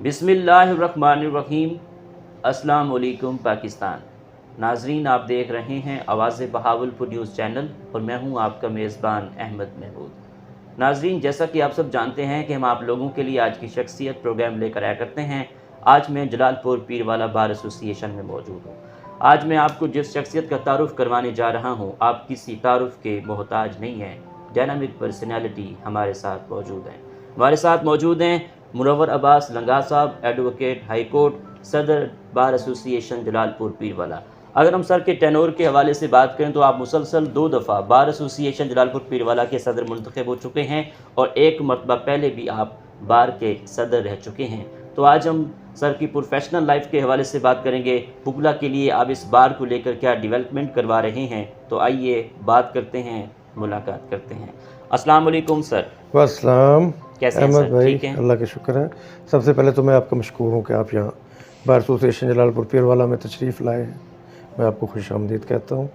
बिस्मिल्लाहिर्रहमानिर्रहीम। अस्सलाम वालेकुम पाकिस्तान। नाजरीन, आप देख रहे हैं आवाज़ बहावलपुर न्यूज़ चैनल और मैं हूं आपका मेज़बान अहमद महमूद। नाजरीन, जैसा कि आप सब जानते हैं कि हम आप लोगों के लिए आज की शख्सियत प्रोग्राम लेकर आया करते हैं। आज मैं जलालपुर पीरवाला बार एसोसिएशन में मौजूद हूँ। आज मैं आपको जिस शख्सियत का तारुफ़ करवाने जा रहा हूँ, आप किसी तारुफ़ के मोहताज नहीं हैं। डायनामिक पर्सनैलिटी हमारे साथ मौजूद हैं। हमारे साथ मौजूद हैं मुनव्वर अब्बास लंगा साहब, एडवोकेट हाई कोर्ट, सदर बार एसोसिएशन जलालपुर पीरवाला। अगर हम सर के टेनोर के हवाले से बात करें तो आप मुसलसल 2 दफ़ा बार एसोसिएशन जलालपुर पीरवाला के सदर मुंतखब हो चुके हैं और एक मरतबा पहले भी आप बार के सदर रह चुके हैं। तो आज हम सर की प्रोफेशनल लाइफ के हवाले से बात करेंगे। पुगला के लिए आप इस बार को लेकर क्या डेवलपमेंट करवा रहे हैं, तो आइए बात करते हैं, मुलाकात करते हैं। अस्सलाम वालेकुम सर। वास्सलाम। कैसे हैं अहमद सर? भाई, ठीक हैं? अल्लाह का शुक्र है। सबसे पहले तो मैं आपका मशकूर हूँ कि आप यहाँ बार एसोसिएशन जलालपुर पीरवाला में तशरीफ़ लाए हैं। मैं आपको खुश आमदीद कहता हूँ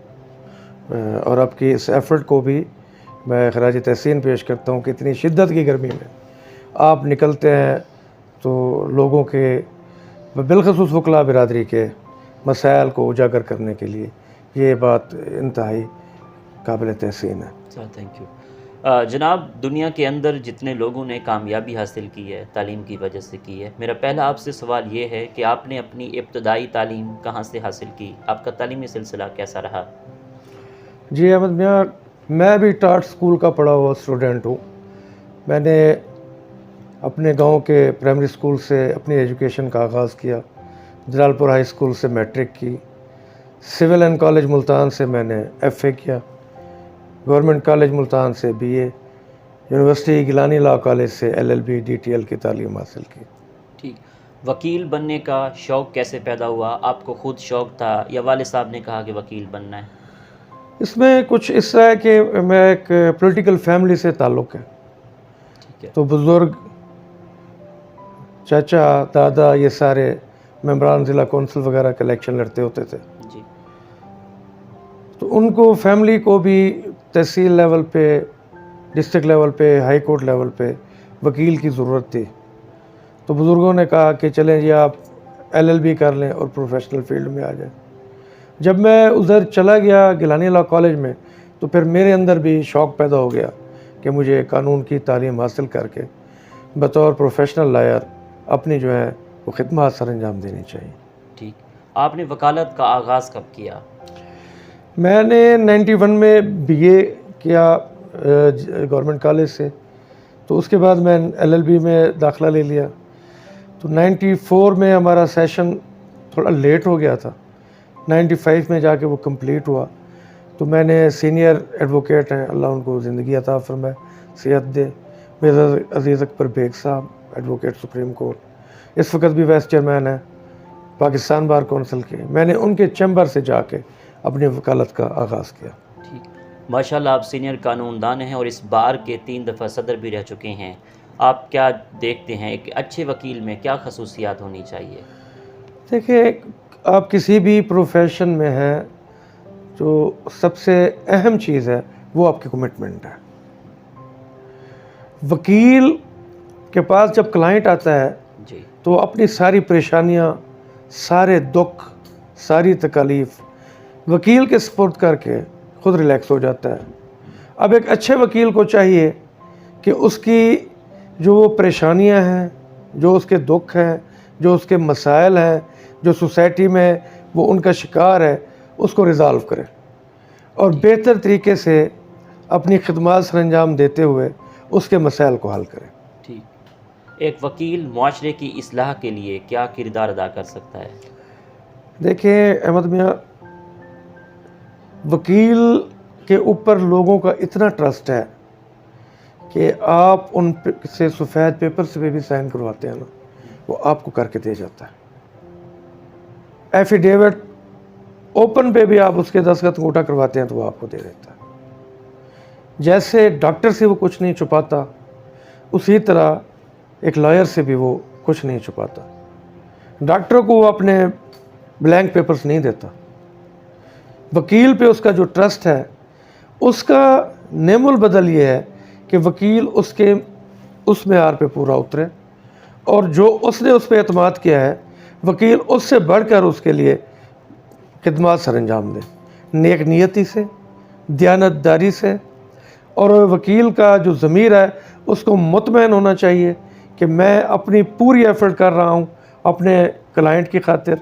और आपकी इस एफ़र्ट को भी मैं खराज तहसीन पेश करता हूँ कि इतनी शिद्दत की गर्मी में आप निकलते हैं तो लोगों के बिलख़ुसूस वकला बिरादरी के मसाइल को उजागर करने के लिए ये बात इंतहाई काबिल तहसीन है। Sir thank you. जनाब, दुनिया के अंदर जितने लोगों ने कामयाबी हासिल की है तालीम की वजह से की है, मेरा पहला आपसे सवाल ये है कि आपने अपनी इब्तदाई तालीम कहाँ से हासिल की? आपका तालीमी सिलसिला कैसा रहा? जी अहमद मियाँ, मैं भी टाट स्कूल का पढ़ा हुआ स्टूडेंट हूँ। मैंने अपने गांव के प्राइमरी स्कूल से अपनी एजुकेशन का आगाज़ किया। जलालपुर हाई स्कूल से मैट्रिक की। सिविल एंड कॉलेज मुल्तान से मैंने FA किया। गवर्नमेंट कॉलेज मुल्तान से BA, university Gilani law college से LLB DTL की तालीम हासिल की। ठीक। वकील बनने का शौक़ कैसे पैदा हुआ? आपको ख़ुद शौक़ था या वालिद साहब ने कहा कि वकील बनना है? इसमें कुछ इस तरह है कि मैं एक पॉलिटिकल फैमिली से ताल्लुक़ है। ठीक है। तो बुज़ुर्ग चाचा दादा ये सारे मेंबरान ज़िला कौंसिल वगैरह के इलेक्शन लड़ते होते थे। जी। तो उनको फैमिली को भी तहसील लेवल पे, डिस्ट्रिक्ट लेवल पे, हाई कोर्ट लेवल पे वकील की ज़रूरत थी। तो बुज़ुर्गों ने कहा कि चलें जी आप LLB कर लें और प्रोफेशनल फील्ड में आ जाएं। जब मैं उधर चला गया गिलानी लॉ कॉलेज में, तो फिर मेरे अंदर भी शौक़ पैदा हो गया कि मुझे कानून की तालीम हासिल करके बतौर प्रोफेशनल लॉयर अपनी जो है वो खिदमत सर अंजाम देनी चाहिए। ठीक। आपने वकालत का आगाज़ कब किया? मैंने 91 में BA किया गवर्नमेंट कॉलेज से। तो उसके बाद मैं LLB में दाखिला ले लिया। तो 94 में हमारा सेशन थोड़ा लेट हो गया था। 95 में जाके वो कंप्लीट हुआ। तो मैंने सीनियर एडवोकेट हैं, अल्लाह उनको ज़िंदगी अता फरमाए, सेहत दे, मेरा अजीज़ अकबर बेग साहब, एडवोकेट सुप्रीम कोर्ट, इस वक्त भी वाइस चेयरमैन है पाकिस्तान बार कौंसिल के। मैंने उनके चैम्बर से जाके अपनी वकालत का आगाज़ किया। ठीक। माशाल्लाह, आप सीनियर कानूनदान हैं और इस बार के 3 दफ़ा सदर भी रह चुके हैं। आप क्या देखते हैं एक अच्छे वकील में क्या खसूसियात होनी चाहिए? देखिए, आप किसी भी प्रोफेशन में हैं, जो सबसे अहम चीज़ है वो आपकी कमिटमेंट है। वकील के पास जब क्लाइंट आता है जी। तो अपनी सारी परेशानियां, सारे दुख, सारी तकलीफ़ वकील के सपुर्द करके ख़ुद रिलैक्स हो जाता है। अब एक अच्छे वकील को चाहिए कि उसकी जो वो परेशानियां हैं, जो उसके दुख हैं, जो उसके मसाइल हैं, जो सोसाइटी में वो उनका शिकार है, उसको रिज़ॉल्व करे और बेहतर तरीके से अपनी खिदमत सर अंजाम देते हुए उसके मसाइल को हल करे। ठीक। एक वकील मुआशरे की इस्लाह के लिए क्या किरदार अदा कर सकता है? देखिए अहमद मियाँ, वकील के ऊपर लोगों का इतना ट्रस्ट है कि आप उन से सफ़ेद पेपर से भी साइन करवाते हैं ना, वो आपको करके दे जाता है। एफिडेविट ओपन पे भी आप उसके दस्तखत अंगूठा करवाते हैं तो वो आपको दे देता है। जैसे डॉक्टर से वो कुछ नहीं छुपाता, उसी तरह एक लॉयर से भी वो कुछ नहीं छुपाता। डॉक्टर को वो अपने ब्लैंक पेपर्स नहीं देता। वकील पे उसका जो ट्रस्ट है, उसका नेमुल बदल ये है कि वकील उसके उस मेयार पे पूरा उतरे और जो उसने उस पर एतमाद किया है, वकील उससे बढ़कर उसके लिए खिदमत सर अंजाम दे, नेक नियति से, दयानतदारी से। और वकील का जो ज़मीर है उसको मुतमईन होना चाहिए कि मैं अपनी पूरी एफर्ट कर रहा हूँ अपने क्लाइंट की खातिर।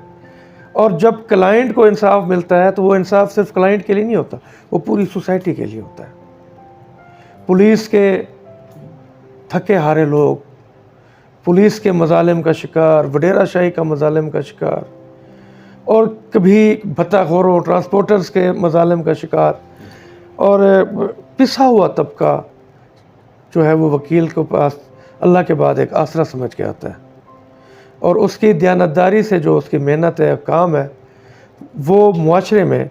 और जब क्लाइंट को इंसाफ मिलता है तो वो इंसाफ सिर्फ क्लाइंट के लिए नहीं होता, वो पूरी सोसाइटी के लिए होता है। पुलिस के थके हारे लोग, पुलिस के मजालिम का शिकार, वडेरा शाही का मजालिम का शिकार, और कभी भत्ताखोरों, ट्रांसपोर्टर्स के मजालिम का शिकार, और पिसा हुआ तबका जो है वो वकील के पास अल्लाह के बाद एक आसरा समझ के आता है। और उसकी दयानतदारी से जो उसकी मेहनत है, काम है, वो मुआशरे में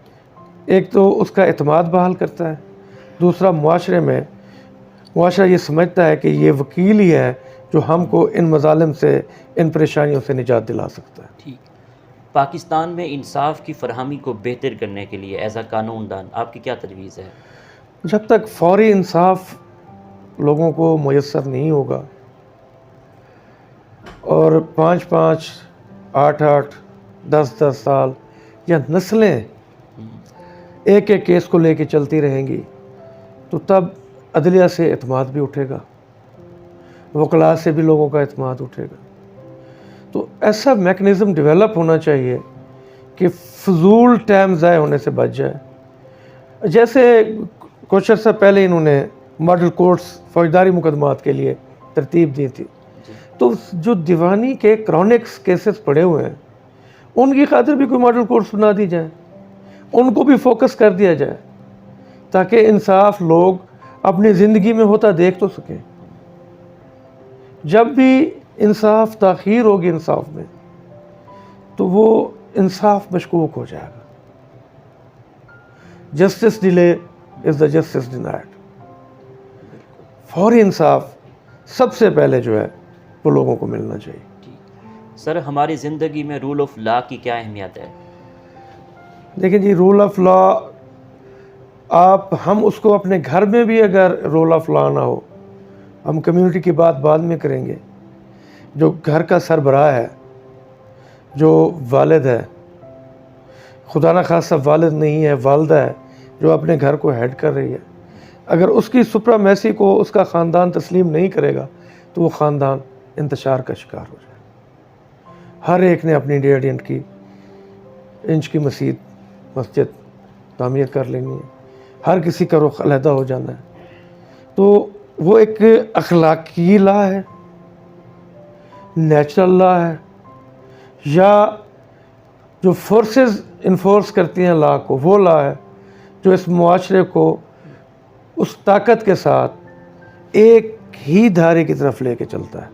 एक तो उसका एतमाद बहाल करता है, दूसरा मुआशरा ये समझता है कि ये वकील ही है जो हमको इन मजालिम से, इन परेशानियों से निजात दिला सकता है। ठीक। पाकिस्तान में इंसाफ की फरहमी को बेहतर करने के लिए एज आ कानूनदान आपकी क्या तजवीज़ है? जब तक फौरी इंसाफ लोगों को मुयस्सर नहीं होगा और 5-5, 8-8, 10-10 साल या नस्लें एक एक केस को लेके चलती रहेंगी, तो तब अदलिया से एतमाद भी उठेगा, वकला से भी लोगों का एतमाद उठेगा। तो ऐसा मैकेनिज़्म डेवलप होना चाहिए कि फजूल टाइम ज़ाय होने से बच जाए। जैसे कुछ अर्सा पहले इन्होंने मॉडल कोर्ट्स फौजदारी मुकदमात के लिए तरतीब दी थी, तो जो दीवानी के क्रॉनिक्स केसेस पड़े हुए हैं उनकी खातिर भी कोई मॉडल कोर्ट्स बना दी जाए, उनको भी फोकस कर दिया जाए, ताकि इंसाफ लोग अपनी ज़िंदगी में होता देख तो सकें। जब भी इंसाफ ताख़ीर होगी इंसाफ में, तो वो इंसाफ मशकूक हो जाएगा। Justice delay is the justice denied. फौरी इंसाफ सबसे पहले जो है वो लोगों को मिलना चाहिए। सर, हमारी ज़िंदगी में रूल ऑफ लॉ की क्या अहमियत है? देखिए जी, रूल ऑफ लॉ हम उसको अपने घर में भी अगर रूल ऑफ लॉ ना हो, हम कम्युनिटी की बात बाद में करेंगे। जो घर का सरबराह है, जो वालिद है, खुदा न खासा वालिद नहीं है, वालदा है जो अपने घर को हेड कर रही है, अगर उसकी सुप्रामेसी को उसका ख़ानदान तस्लीम नहीं करेगा तो वो ख़ानदान इंतशार का शिकार हो जाए। हर एक ने अपनी 1.5 इंच की मस्जिद तामीर कर लेनी है, हर किसी का रुख अलहदा हो जाना है। तो वो एक अखलाकी लॉ है, नेचुरल लॉ है, या जो फोर्सेस इन्फोर्स करती हैं लॉ को, वो लॉ है जो इस मुआशरे को उस ताकत के साथ एक ही धारे की तरफ लेके चलता है।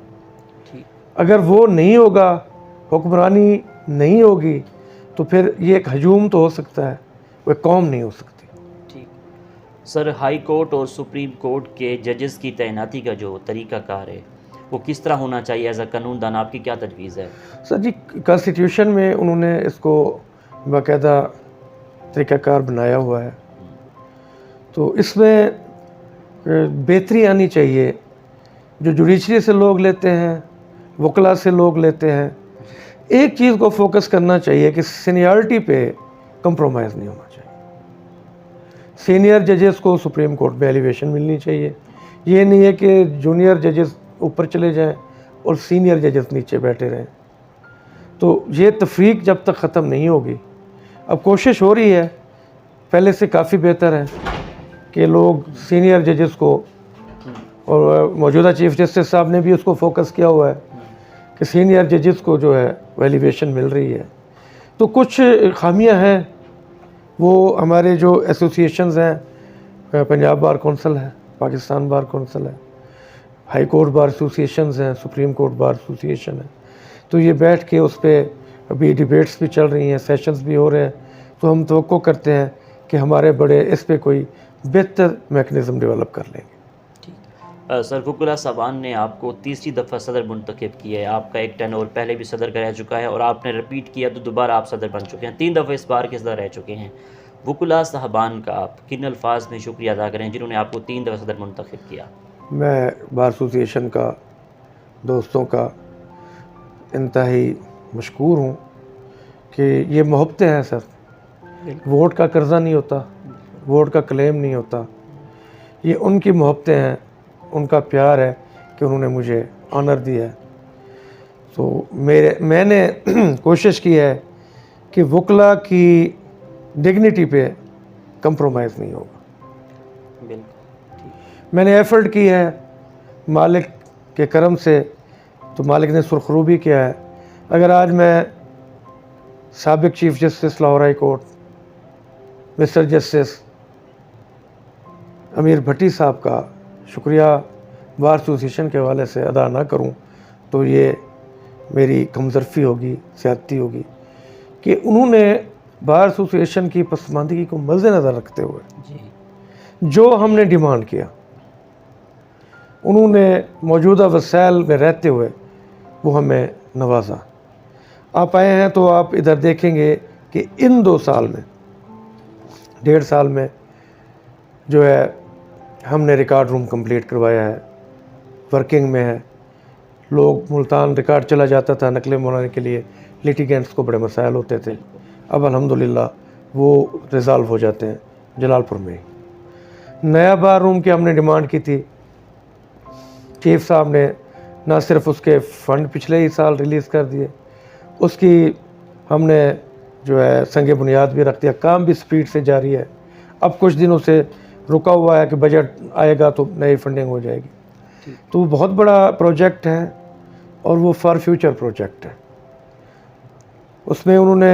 अगर वो नहीं होगा, हुक्मरानी नहीं होगी, तो फिर ये एक हजूम तो हो सकता है, वो कौम नहीं हो सकती। ठीक। सर, हाई कोर्ट और सुप्रीम कोर्ट के जजेस की तैनाती का जो तरीक़ाकार है वो किस तरह होना चाहिए? एज अ कानूनदान आपकी क्या तजवीज़ है? सर जी, कॉन्स्टिट्यूशन में उन्होंने इसको बाकायदा तरीक़ाकार बनाया हुआ है, तो इसमें बेहतरी आनी चाहिए। जो जुडिशरी से लोग लेते हैं, वकला से लोग लेते हैं, एक चीज़ को फोकस करना चाहिए कि सीनियरिटी पे कंप्रोमाइज़ नहीं होना चाहिए। सीनियर जजेस को सुप्रीम कोर्ट में एलिवेशन मिलनी चाहिए। ये नहीं है कि जूनियर जजेस ऊपर चले जाएं और सीनियर जजेस नीचे बैठे रहें। तो ये तफरीक जब तक ख़त्म नहीं होगी, अब कोशिश हो रही है, पहले से काफ़ी बेहतर है कि लोग सीनियर जजेस को, और मौजूदा चीफ जस्टिस साहब ने भी उसको फोकस किया हुआ है कि सीनियर जजेस को जो है वो एलिवेशन मिल रही है। तो कुछ खामियां हैं, वो हमारे जो एसोसिएशंस हैं, पंजाब बार कौंसिल है, पाकिस्तान बार कौंसिल है, हाई कोर्ट बार एसोसिएशंस हैं, सुप्रीम कोर्ट बार एसोसिएशन है, तो ये बैठ के उस पर अभी डिबेट्स भी चल रही हैं, सेशंस भी हो रहे हैं। तो हम तवक्को करते हैं कि हमारे बड़े इस पर कोई बेहतर मैकेनिज़्म डेवलप कर लेंगे। सर, वकला साहबान ने आपको तीसरी दफ़ा सदर मुंतखब किया है। आपका एक टेन्योर पहले भी सदर का रह चुका है और आपने रिपीट किया तो दोबारा आप सदर बन चुके हैं, 3 दफ़ा इस बार के सदर रह चुके हैं। वकला साहबान का आप किन अल्फाज में शुक्रिया अदा करें जिन्होंने आपको 3 दफ़ा सदर मुंतखब किया? मैं बार एसोसिएशन का, दोस्तों का इंतहाई मशकूर हूँ कि ये मोहब्बतें हैं सर। वोट का कर्ज़ा नहीं होता, वोट का क्लेम नहीं होता, ये उनकी मोहब्बतें हैं, उनका प्यार है कि उन्होंने मुझे ऑनर दिया है। तो मैंने कोशिश की है कि वकला की डिग्निटी पे कंप्रोमाइज़ नहीं होगा। बिल्कुल। मैंने एफ़र्ट की है मालिक के करम से, तो मालिक ने सुरखरू भी किया है। अगर आज मैं साबिक chief justice Lahore high court mister justice अमीर भट्टी साहब का शुक्रिया बार एसोसिएशन के हवाले से अदा ना करूं तो ये मेरी कमज़रफ़ी होगी, ज़्यादती होगी कि उन्होंने बार एसोसिएशन की पसमानदगी को मद्देनज़र रखते हुए जी। जो हमने डिमांड किया, उन्होंने मौजूदा वसाइल में रहते हुए वो हमें नवाजा। आप आए हैं तो आप इधर देखेंगे कि इन 2 साल में, 1.5 साल में जो है हमने रिकॉर्ड रूम कंप्लीट करवाया है, वर्किंग में है। लोग मुल्तान रिकॉर्ड चला जाता था नकलें बनाने के लिए, लिटिगेंट्स को बड़े मसाइल होते थे, अब अल्हम्दुलिल्लाह वो रिज़ॉल्व हो जाते हैं जलालपुर में ही। नया बार रूम की हमने डिमांड की थी, चीफ साहब ने ना सिर्फ उसके फ़ंड पिछले ही साल रिलीज़ कर दिए, उसकी हमने जो है संगे बुनियाद भी रख दिया, काम भी स्पीड से जारी है। अब कुछ दिनों से रुका हुआ है कि बजट आएगा तो नई फंडिंग हो जाएगी। तो वो बहुत बड़ा प्रोजेक्ट है और वो फॉर फ्यूचर प्रोजेक्ट है। उसमें उन्होंने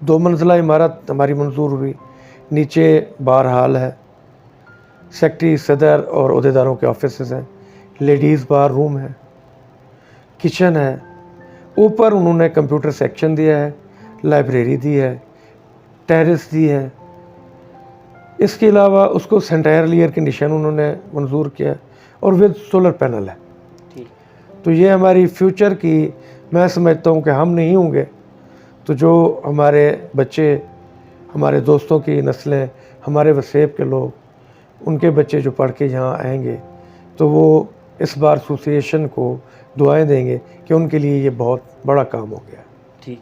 2 मंजिला इमारत हमारी मंजूर हुई, नीचे बार हाल है, सेक्रेटरी सदर और अहदेदारों के ऑफिस हैं, लेडीज़ बार रूम है, किचन है, ऊपर उन्होंने कंप्यूटर सेक्शन दिया है, लाइब्रेरी दी है, टेरेस दी है। इसके अलावा उसको सेंटायरली एयर कंडीशन उन्होंने मंजूर किया और विद सोलर पैनल है। तो ये हमारी फ्यूचर की, मैं समझता हूँ कि हम नहीं होंगे तो जो हमारे बच्चे, हमारे दोस्तों की नस्लें, हमारे वसेब के लोग, उनके बच्चे जो पढ़ के यहाँ आएंगे तो वो इस बार एसोसिएशन को दुआएं देंगे कि उनके लिए ये बहुत बड़ा काम हो गया। ठीक।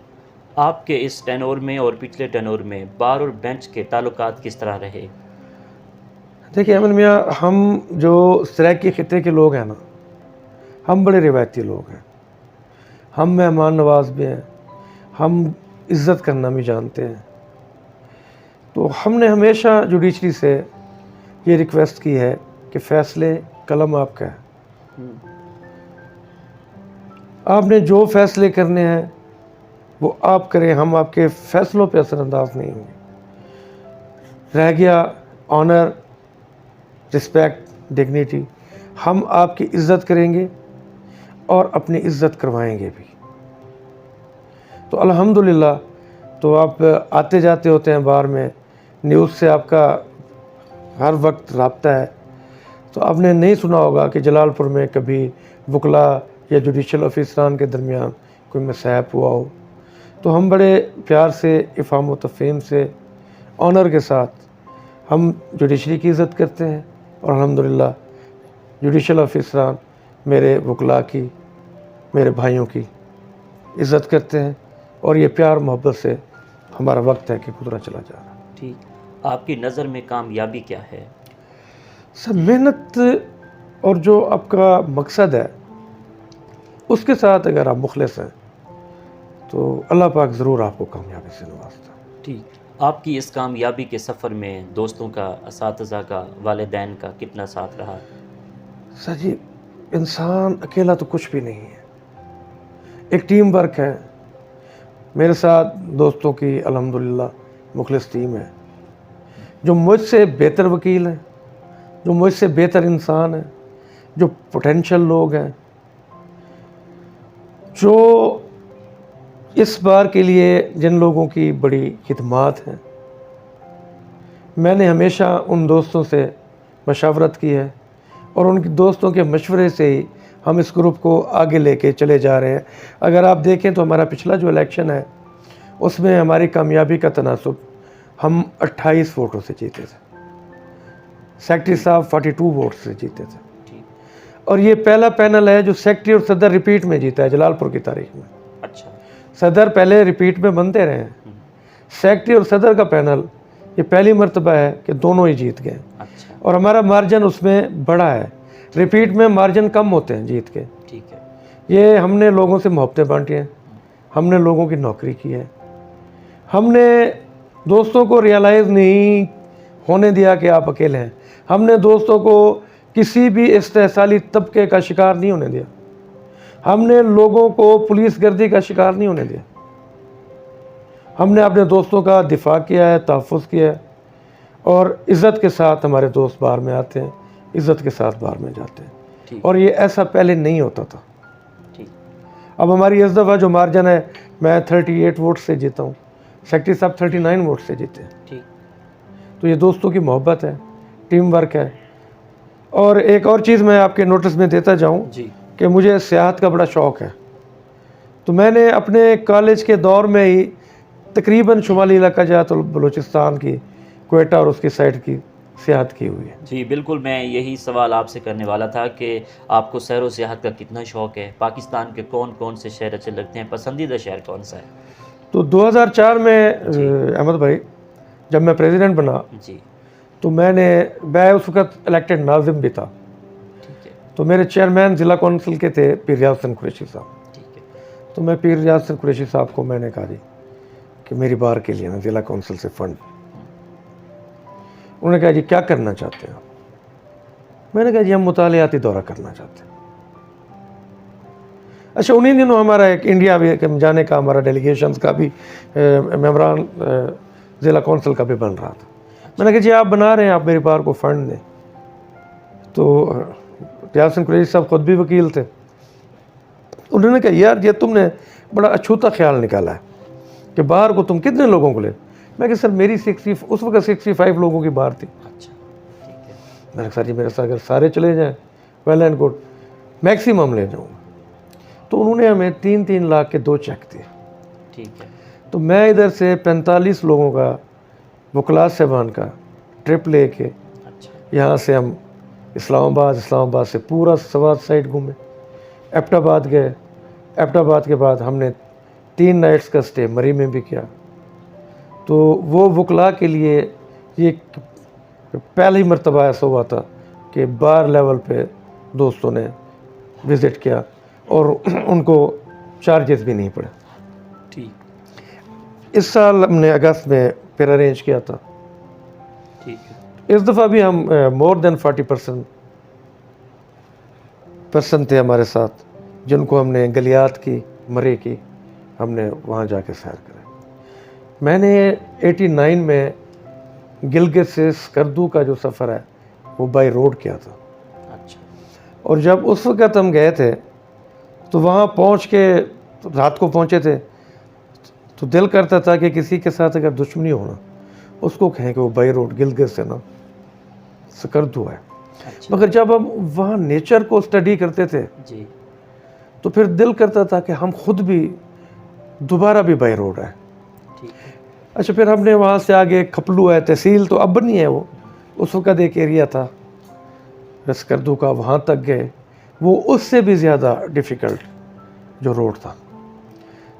आपके इस टेनोर में और पिछले टेनोर में बार और बेंच के ताल्लुकात किस तरह रहे? देखिए अमन मियाँ, हम जो सराइकी खिते के लोग हैं ना, हम बड़े रिवायती लोग हैं, हम मेहमान नवाज भी हैं, हम इज़्ज़त करना भी जानते हैं। तो हमने हमेशा जुडिशरी से ये रिक्वेस्ट की है कि फ़ैसले कलम आपका है, आपने जो फ़ैसले करने हैं वो आप करें, हम आपके फ़ैसलों पे असरअंदाज नहीं होंगे। रह गया ऑनर, रिस्पेक्ट, डिग्निटी, हम आपकी इज़्ज़त करेंगे और अपनी इज़्ज़त करवाएंगे भी। तो अल्हम्दुलिल्लाह, तो आप आते जाते होते हैं बार में, न्यूज़ से आपका हर वक्त राब्ता है, तो आपने नहीं सुना होगा कि जलालपुर में कभी वकला या जुडिशल ऑफिसरान के दरमियान कोई मसैब हुआ हो। तो हम बड़े प्यार से, इफ़ाम व तफ़हीम से, ऑनर के साथ हम जुडिशरी की इज़्ज़त करते हैं और अल्हम्दुलिल्लाह जुडिशल ऑफिसरान मेरे वकला की, मेरे भाइयों की इज़्ज़त करते हैं और ये प्यार मोहब्बत से हमारा वक्त है कि गुजरा चला जा रहा है। ठीक। आपकी नज़र में कामयाबी क्या है? सर, मेहनत और जो आपका मकसद है उसके साथ अगर आप मुखलिस हैं तो अल्लाह पाक ज़रूर आपको कामयाबी से नवाजता है। ठीक। आपकी इस कामयाबी के सफ़र में दोस्तों का, असातिज़ा का, वालिदैन का कितना साथ रहा? सर जी, इंसान अकेला तो कुछ भी नहीं है, एक टीम वर्क है। मेरे साथ दोस्तों की अल्हम्दुलिल्लाह मुखलिस टीम है, जो मुझसे बेहतर वकील हैं, जो मुझसे बेहतर इंसान हैं, जो पोटेंशियल लोग हैं, जो इस बार के लिए जिन लोगों की बड़ी खिदमात हैं। मैंने हमेशा उन दोस्तों से मशावरत की है और उनके दोस्तों के मशवरे से ही हम इस ग्रुप को आगे लेके चले जा रहे हैं। अगर आप देखें तो हमारा पिछला जो इलेक्शन है उसमें हमारी कामयाबी का तनासुब हम 28 वोटों से जीते थे, सेक्रेटरी साहब 42 वोट से जीते थे। और ये पहला पैनल है जो सेक्रेटरी और सदर रिपीट में जीता है जलालपुर की तारीख में। अच्छा। सदर पहले रिपीट में बनते रहे हैं, सेक्रेटरी और सदर का पैनल ये पहली मर्तबा है कि दोनों ही जीत गए। अच्छा। और हमारा मार्जिन उसमें बड़ा है, रिपीट में मार्जिन कम होते हैं जीत के। ठीक है। ये हमने लोगों से मोहब्बतें बांटी हैं, हमने लोगों की नौकरी की है, हमने दोस्तों को रियलाइज़ नहीं होने दिया कि आप अकेले हैं, हमने दोस्तों को किसी भी इस्तेहसाली तबके का शिकार नहीं होने दिया, हमने लोगों को पुलिस गर्दी का शिकार नहीं होने दिया, हमने अपने दोस्तों का दिफा किया है, तहफ़्फ़ुज़ किया है। और इज़्ज़त के साथ हमारे दोस्त बाहर में आते हैं, इज़्ज़त के साथ बाहर में जाते हैं। और ये ऐसा पहले नहीं होता था। ठीक। अब हमारी इस दफ़ा जो मार्जिन है, मैं 38 वोट से जीता हूँ, सेक्रेटरी साहब 39 वोट से जीते हैं। ठीक। तो ये दोस्तों की मोहब्बत है, टीम वर्क है। और एक और चीज़ मैं आपके नोटिस में देता जाऊँ जी। कि मुझे सियाहत का बड़ा शौक़ है। तो मैंने अपने कॉलेज के दौर में ही तकरीबन शुमाली इलाका जात बलूचिस्तान की, क्वेटा और उसकी साइड की सियाहत की हुई है। जी बिल्कुल, मैं यही सवाल आपसे करने वाला था कि आपको सैर व सियाहत का कितना शौक़ है, पाकिस्तान के कौन कौन से शहर अच्छे लगते हैं, पसंदीदा शहर कौन सा है? तो 2004 में अहमद भाई जब मैं प्रेसिडेंट बना जी। तो मैं उस वक्त इलेक्टेड नाजिम भी था। ठीक है। तो मेरे चेयरमैन ज़िला कौंसिल के थे पीर रियाज हसन कुरैशी साहब। ठीक है। तो मैं पीर रियाज हसन कुरैशी साहब को मैंने कहा जी कि मेरी बार के लिए ना ज़िला कौंसिल से फ़ंड। उन्होंने कहा जी क्या करना चाहते हैं आप? मैंने कहा जी हम मुतालियाती दौरा करना चाहते हैं। अच्छा, उन्हीं दिनों हमारा एक इंडिया भी जाने का हमारा डेलीगेशंस का भी मेम्बरान ज़िला कौंसिल का भी बन रहा था। मैंने कहा जी आप बना रहे हैं, आप मेरी बार को फ़ंड दें। तो रियाज हसन कुरैशी साहब ख़ुद भी वकील थे। उन्होंने कहा यार ये तुमने बड़ा अछूता ख्याल निकाला है कि बाहर को तुम कितने लोगों को ले। मैं कहा सर मेरी उस वक्त 65 लोगों की बार थी। अच्छा। ठीक है। मैंने कहा सर जी मेरे साथ अगर सारे चले जाएं वेल एंड गुड, मैक्सिमम ले जाऊँगा। तो उन्होंने हमें 3-3 लाख के 2 चेक दिए। ठीक है। तो मैं इधर से 45 लोगों का वकला साहबान का ट्रिप लेके अच्छा। यहाँ से हम इस्लामाबाद से पूरा सवात साइड घूमे, एबटाबाद गए। एबटाबाद के बाद हमने 3 नाइट्स का स्टे मरी में भी किया। तो वो वकला के लिए ये पहली मरतबा ऐसा हुआ था कि बार लेवल पे दोस्तों ने विज़िट किया और उनको चार्जेस भी नहीं पड़े। ठीक। इस साल हमने अगस्त में फिर अरेंज किया था। ठीक है। इस दफ़ा भी हम मोर देन 40% थे हमारे साथ, जिनको हमने गलियात की, मरे की, हमने वहाँ जाके सैर करें। मैंने 89 में गिलगित से स्कर्दू का जो सफ़र है वो बाई रोड किया था। अच्छा। और जब उस वक़्त हम गए थे तो वहाँ पहुँच के रात को पहुँचे थे तो दिल करता था कि किसी के साथ अगर दुश्मनी हो ना उसको कहें कि वो बाई रोड गिलगित से ना स्कर्दू है। अच्छा। मगर जब हम वहाँ नेचर को स्टडी करते थे जी। तो फिर दिल करता था कि हम खुद भी दोबारा भी बाई रोड है। ठीक है। अच्छा, फिर हमने वहाँ से आगे खपलू है, तहसील तो अब नहीं है वो, उस वक़्त एक एरिया था स्कर्दू का, वहाँ तक गए। वो उससे भी ज़्यादा डिफ़िकल्ट जो रोड था।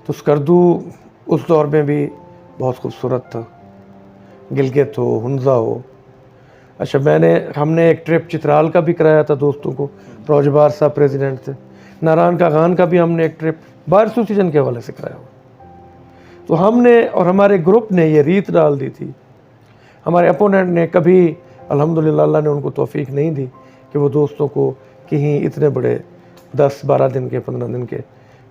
तो स्कर्दू उस दौर में भी बहुत खूबसूरत था, गिलगित हो, हुंज़ा हो। अच्छा, हमने एक ट्रिप चित्राल का भी कराया था दोस्तों को, रोजबार साहब प्रेसिडेंट थे। नारायण का खान का भी हमने एक ट्रिप बार एसोसिएशन के हवाले से कराया हुआ। तो हमने और हमारे ग्रुप ने ये रीत डाल दी थी। हमारे अपोनेंट ने कभी अल्हम्दुलिल्लाह अल्लाह ने उनको तौफीक नहीं दी कि वो दोस्तों को कहीं इतने बड़े 10-12 दिन के 15 दिन के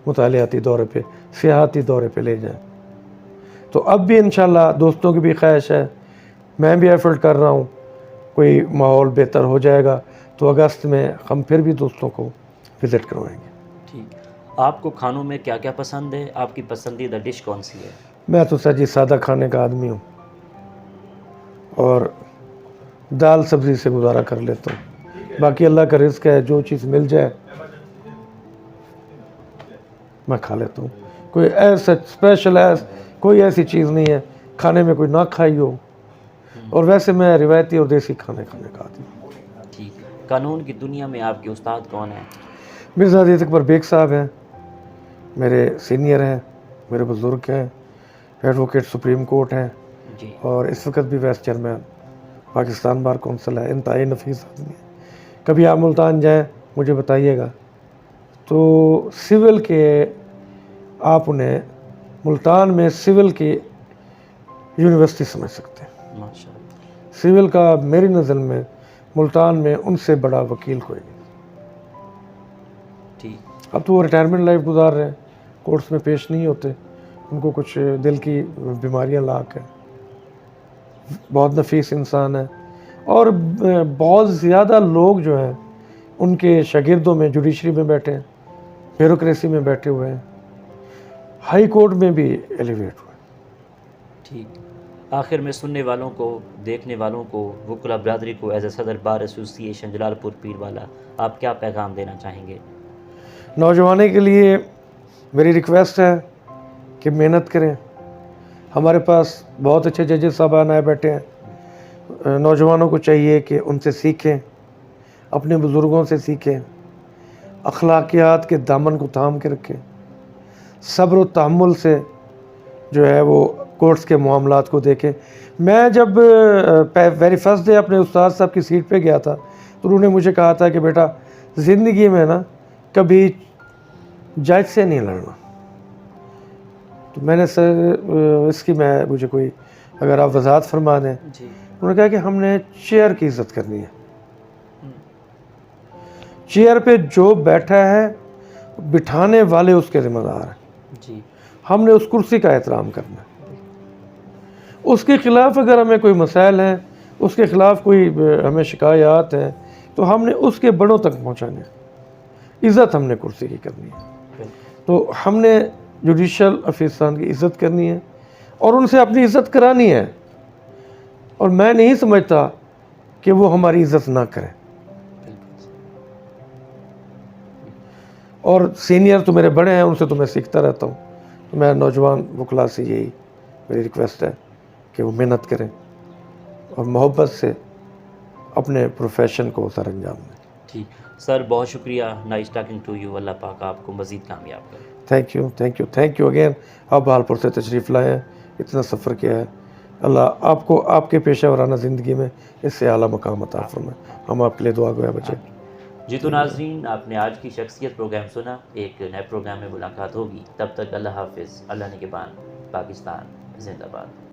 मुतालियाती दौरे पे, सियाहती दौरे पे ले जाएं। तो अब भी इंशाल्लाह दोस्तों की भी ख्वाहिश है, मैं भी एफर्ट कर रहा हूँ, कोई माहौल बेहतर हो जाएगा तो अगस्त में हम फिर भी दोस्तों को विज़िट करवाएंगे। ठीक। आपको खानों में क्या क्या पसंद है, आपकी पसंदीदा डिश कौन सी है? मैं तो सर जी सादा खाने का आदमी हूँ और दाल सब्ज़ी से गुजारा कर लेता हूँ। बाकी अल्लाह का रिज़्क है, जो चीज़ मिल जाए मैं खा लेता हूँ। कोई ऐसा स्पेशल कोई ऐसी चीज़ नहीं है खाने में कोई ना खाई हो। और वैसे मैं रिवायती और देसी खाने खाने का आदमी हूँ। ठीक। कानून की दुनिया में आपके उस्ताद कौन हैं? मिर्ज़ा अज़ीज़ अकबर बेग साहब हैं, मेरे सीनियर हैं, मेरे बुज़ुर्ग हैं, एडवोकेट सुप्रीम कोर्ट हैं जी। और इस वक्त भी vice chairman Pakistan bar council है। इंतहाई नफीस आदमी है। कभी आप मुल्तान जाएँ मुझे बताइएगा। तो सिविल के आप उन्हें मुल्तान में सिविल की यूनिवर्सिटी समझ सकते हैं। माशाअल्लाह। सिविल का मेरी नज़र में मुल्तान में उनसे बड़ा वकील कोई नहीं। ठीक। अब तो वो रिटायरमेंट लाइफ गुजार रहे हैं, कोर्ट्स में पेश नहीं होते, उनको कुछ दिल की बीमारियां लाक है। बहुत नफीस इंसान है और बहुत ज़्यादा लोग जो हैं उनके शागिर्दों में जुडिशरी में बैठे हैं, ब्यूरोक्रेसी में बैठे हुए हैं, हाई कोर्ट में भी एलिवेट हुए। ठीक। आखिर में सुनने वालों को, देखने वालों को, वकला बरदरी को एज ए सदर बार एसोसिएशन जलालपुर पीरवाला आप क्या पैगाम देना चाहेंगे? नौजवानों के लिए मेरी रिक्वेस्ट है कि मेहनत करें। हमारे पास बहुत अच्छे जजेस साहबान आए बैठे हैं। नौजवानों को चाहिए कि उनसे सीखें, अपने बुज़ुर्गों से सीखें, अखलाकियात के दामन को थाम के रखें, सब्र व तहम्मुल से जो है वो कोर्ट्स के मामलात को देखें। मैं जब वेरी फर्स्ट डे अपने उस्ताद साहब की सीट पे गया था तो उन्होंने मुझे कहा था कि बेटा ज़िंदगी में ना कभी जज से नहीं लड़ना। तो मैंने सर इसकी मुझे कोई अगर आप वजाहत फरमा दें। जी। उन्होंने कहा कि हमने चेयर की इज़्ज़त करनी है। चेयर पे जो बैठा है बिठाने वाले उसके ज़िम्मेदार हैं। जी। हमने उस कुर्सी का एहतराम करना है। उसके ख़िलाफ़ अगर हमें कोई मसाइल हैं, उसके ख़िलाफ़ कोई हमें शिकायत हैं तो हमने उसके बड़ों तक पहुँचाने हैं। इज़्ज़त हमने कुर्सी की करनी है। तो हमने जुडिशल अफसरान की इज़्ज़त करनी है और उनसे अपनी इज़्ज़त करानी है। और मैं नहीं समझता कि वो हमारी इज़्ज़त ना करें। और सीनियर तो मेरे बड़े हैं, उनसे तो मैं सीखता रहता हूँ। तो मैं नौजवान वकला से यही मेरी रिक्वेस्ट है कि वो मेहनत करें और मोहब्बत से अपने प्रोफेशन को सर अंजाम दें। ठीक सर, बहुत शुक्रिया। Nice talking to you. Allah पाक आपको मज़ीद कामयाब करे। Thank you, thank you, thank you again. आप बहालपुर से तशरीफ़ लाए हैं, इतना सफ़र किया है। अल्लाह आपको आपके पेशा वराना ज़िंदगी में इससे आला मकाम अता फरमाए। हम आपके लिए दुआ गोया बचे। जी तो नाज़रीन, आपने आज की शख्सियत प्रोग्राम सुना। एक नए प्रोग्राम में मुलाकात होगी। तब तक अल्लाह हाफिज़। अल्लाह निगहबान। पाकिस्तान जिंदाबाद।